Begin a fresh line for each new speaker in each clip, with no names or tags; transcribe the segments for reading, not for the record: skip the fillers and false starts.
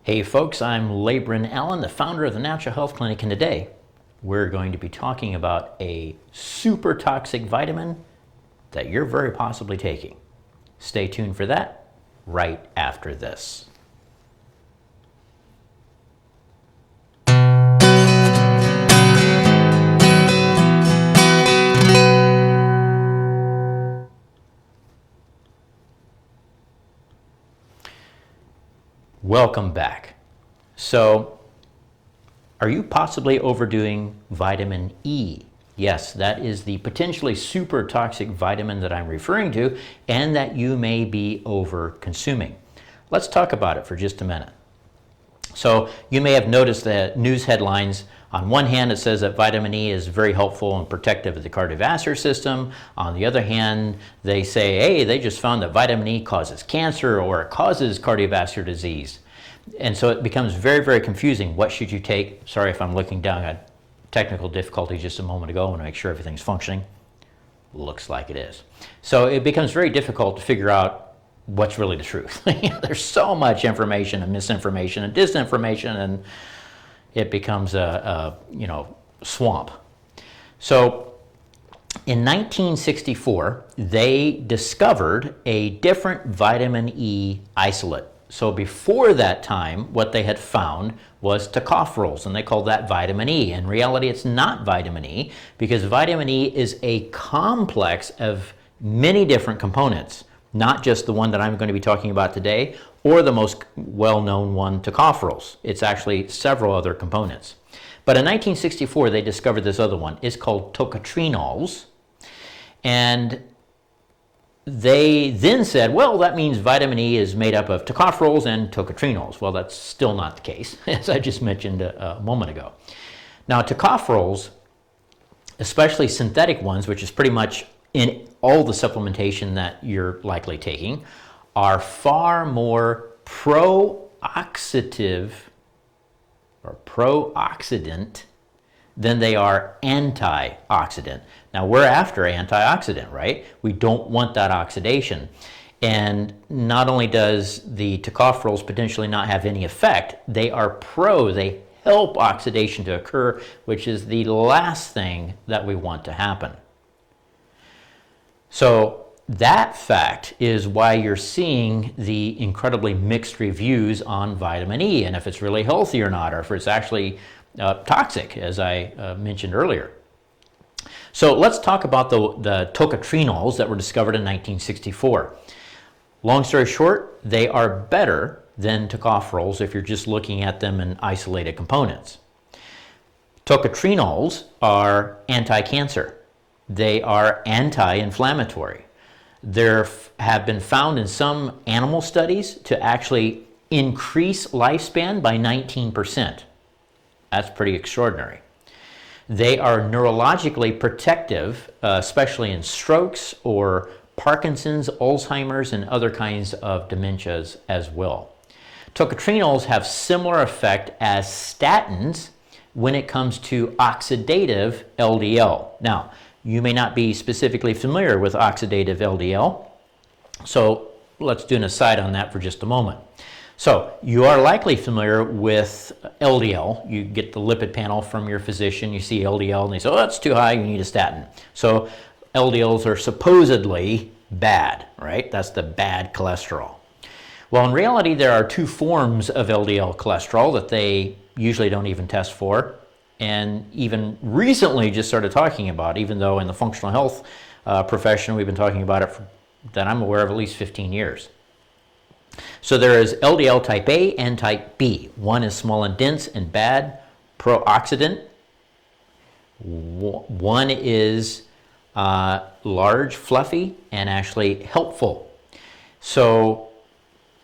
Hey folks, I'm Labrin Allen, the founder of the Natural Health Clinic, and today we're going to be talking about a super toxic vitamin that you're very possibly taking. Stay tuned for that right after this. Welcome back. So, are you possibly overdoing vitamin E? Yes, that is the potentially super toxic vitamin that I'm referring to and that you may be over consuming. Let's talk about it for just a minute. So, you may have noticed the news headlines. On one hand, it says that vitamin E is very helpful and protective of the cardiovascular system. On the other hand, they say, hey, they just found that vitamin E causes cancer or it causes cardiovascular disease. And so it becomes very, very confusing. What should you take? Sorry if I'm looking down. I had technical difficulty just a moment ago. I want to make sure everything's functioning. Looks like it is. So it becomes very difficult to figure out what's really the truth. There's so much information and misinformation and disinformation, and it becomes a swamp. So in 1964, they discovered a different vitamin E isolate. So before that time, what they had found was tocopherols, and they called that vitamin E. In reality, it's not vitamin E, because vitamin E is a complex of many different components, not just the one that I'm going to be talking about today, or the most well-known one, tocopherols. It's actually several other components. But in 1964, they discovered this other one. It's called tocotrienols. And they then said, well, that means vitamin E is made up of tocopherols and tocotrienols. Well, that's still not the case, as I just mentioned a moment ago. Now, tocopherols, especially synthetic ones, which is pretty much in all the supplementation that you're likely taking, are far more pro-oxidative or pro-oxidant than they are antioxidant. Now, we're after antioxidant, right? We don't want that oxidation. And not only does the tocopherols potentially not have any effect, they help oxidation to occur, which is the last thing that we want to happen. So that fact is why you're seeing the incredibly mixed reviews on vitamin E, and if it's really healthy or not, or if it's actually toxic, as I mentioned earlier. So let's talk about the tocotrienols that were discovered in 1964. Long story short, they are better than tocopherols if you're just looking at them in isolated components. Tocotrienols are anti-cancer. They are anti-inflammatory. There have been found in some animal studies to actually increase lifespan by 19%. That's pretty extraordinary. They are neurologically protective, especially in strokes or Parkinson's, Alzheimer's, and other kinds of dementias as well. Tocotrienols have similar effect as statins when it comes to oxidative LDL. Now, you may not be specifically familiar with oxidative LDL, so let's do an aside on that for just a moment. So you are likely familiar with LDL. You get the lipid panel from your physician, you see LDL, and they say, oh, that's too high, you need a statin. So LDLs are supposedly bad, right? That's the bad cholesterol. Well, in reality, there are two forms of LDL cholesterol that they usually don't even test for, and even recently just started talking about, even though in the functional health profession we've been talking about it that I'm aware of at least 15 years. So there is LDL type A and type B. One is small and dense and bad, pro-oxidant. One is large, fluffy, and actually helpful. So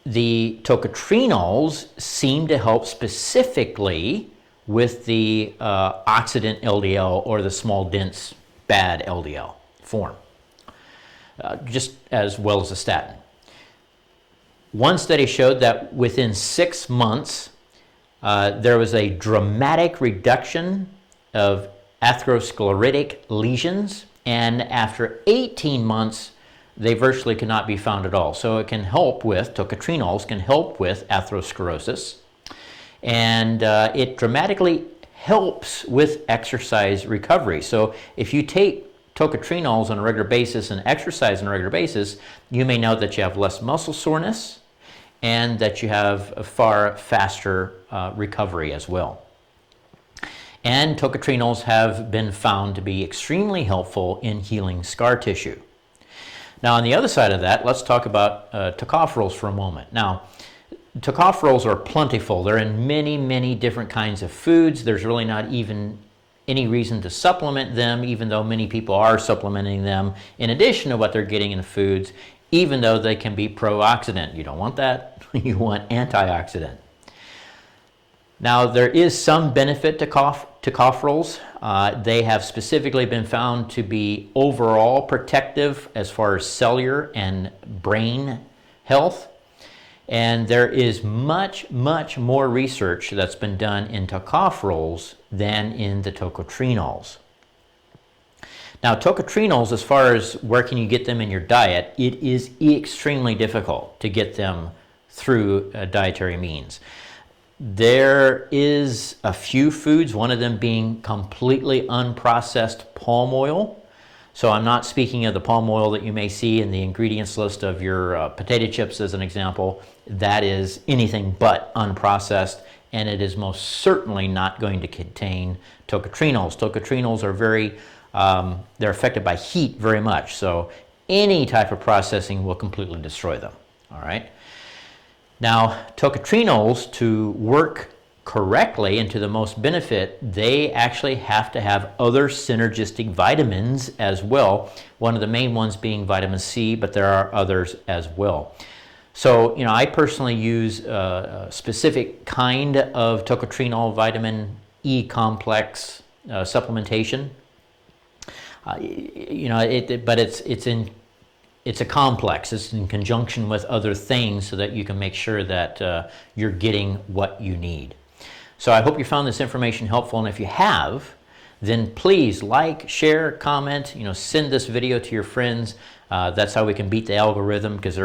the tocotrienols seem to help specifically with the oxidant LDL or the small, dense, bad LDL form, just as well as a statin. One study showed that within 6 months, there was a dramatic reduction of atherosclerotic lesions, and after 18 months, they virtually cannot be found at all. So it can help with, tocotrienols can help with atherosclerosis. And it dramatically helps with exercise recovery. So if you take tocotrienols on a regular basis and exercise on a regular basis, you may know that you have less muscle soreness and that you have a far faster recovery as well. And tocotrienols have been found to be extremely helpful in healing scar tissue. Now, on the other side of that, let's talk about tocopherols for a moment. Now, tocopherols are plentiful. They're in many, many different kinds of foods. There's really not even any reason to supplement them, even though many people are supplementing them in addition to what they're getting in the foods, even though they can be pro-oxidant. You don't want that. You want antioxidant. Now, there is some benefit to tocopherols. They have specifically been found to be overall protective as far as cellular and brain health. And there is much, much more research that's been done in tocopherols than in the tocotrienols. Now, tocotrienols, as far as where can you get them in your diet, it is extremely difficult to get them through dietary means. There is a few foods, one of them being completely unprocessed palm oil. So I'm not speaking of the palm oil that you may see in the ingredients list of your potato chips as an example. That is anything but unprocessed, and it is most certainly not going to contain tocotrienols. Tocotrienols are they're affected by heat very much, so any type of processing will completely destroy them, all right? Now, tocotrienols, to work correctly and to the most benefit, they actually have to have other synergistic vitamins as well. One of the main ones being vitamin C, but there are others as well. So, I personally use a specific kind of tocotrienol vitamin E complex supplementation. But it's a complex. It's in conjunction with other things so that you can make sure that you're getting what you need. So I hope you found this information helpful, and if you have, then please like, share, comment, send this video to your friends. That's how we can beat the algorithm, because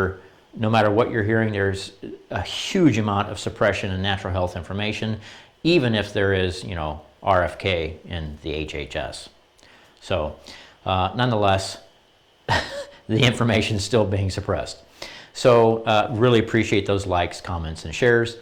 no matter what you're hearing, there's a huge amount of suppression in natural health information, even if there is, RFK in the HHS. So nonetheless, the information is still being suppressed. So really appreciate those likes, comments, and shares.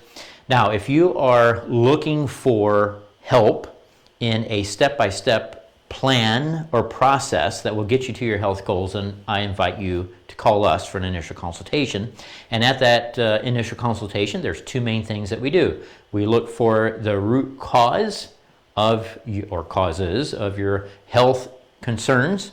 Now, if you are looking for help in a step-by-step plan or process that will get you to your health goals, then I invite you to call us for an initial consultation. And at that initial consultation, there's two main things that we do. We look for the root cause or causes of your health concerns,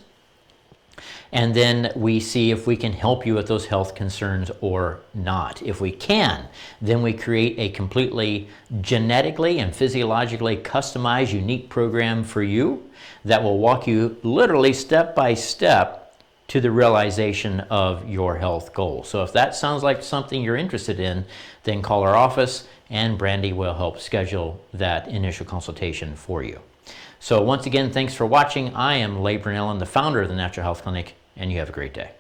and then we see if we can help you with those health concerns or not. If we can, then we create a completely genetically and physiologically customized, unique program for you that will walk you literally step by step to the realization of your health goals. So if that sounds like something you're interested in, then call our office and Brandy will help schedule that initial consultation for you. So once again, thanks for watching. I am Leigh Brunellen, the founder of the Natural Health Clinic, and you have a great day.